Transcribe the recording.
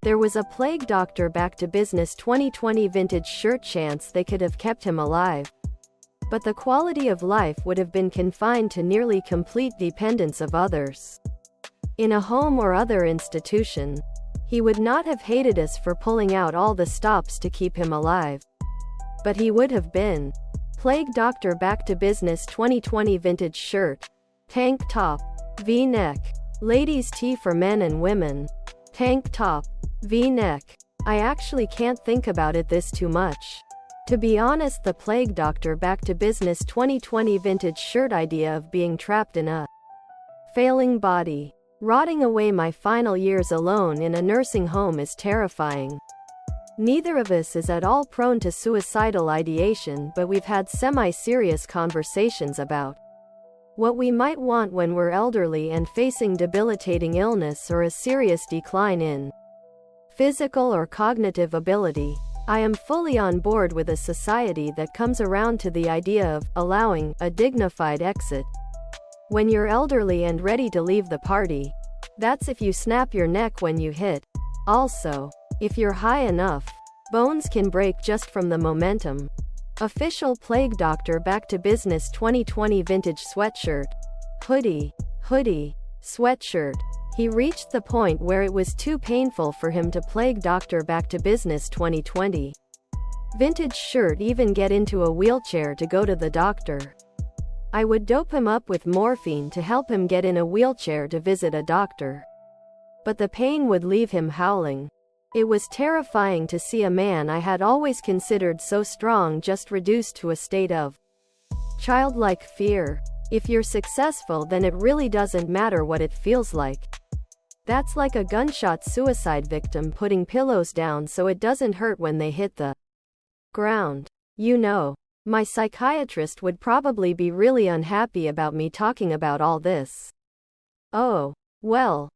There was a plague doctor back to business 2020 vintage shirt. Chance they could have kept him alive. But the quality of life would have been confined to nearly complete dependence of others. In a home or other institution. He would not have hated us for pulling out all the stops to keep him alive. But he would have been. Plague doctor back to business 2020 vintage shirt. Tank top. V-neck. Ladies tee for men and women. Tank top. V-neck. I actually can't think about it this too much. To be honest, the plague doctor back to business 2020 vintage shirt idea of being trapped in a failing body, rotting away my final years alone in a nursing home is terrifying. Neither of us is at all prone to suicidal ideation, but we've had semi-serious conversations about what we might want when we're elderly and facing debilitating illness or a serious decline in physical or cognitive ability. I am fully on board with a society that comes around to the idea of allowing a dignified exit when you're elderly and ready to leave the party. That's if you snap your neck when you hit. Also, if you're high enough, bones can break just from the momentum. Official plague doctor back to business 2020 vintage sweatshirt. Hoodie, sweatshirt. He reached the point where it was too painful for him to plague doctor back to business 2020 vintage shirt, even get into a wheelchair to go to the doctor. I would dope him up with morphine to help him get in a wheelchair to visit a doctor. But the pain would leave him howling. It was terrifying to see a man I had always considered so strong just reduced to a state of childlike fear. If you're successful, then it really doesn't matter what it feels like. That's like a gunshot suicide victim putting pillows down so it doesn't hurt when they hit the ground. You know, my psychiatrist would probably be really unhappy about me talking about all this. Oh, well,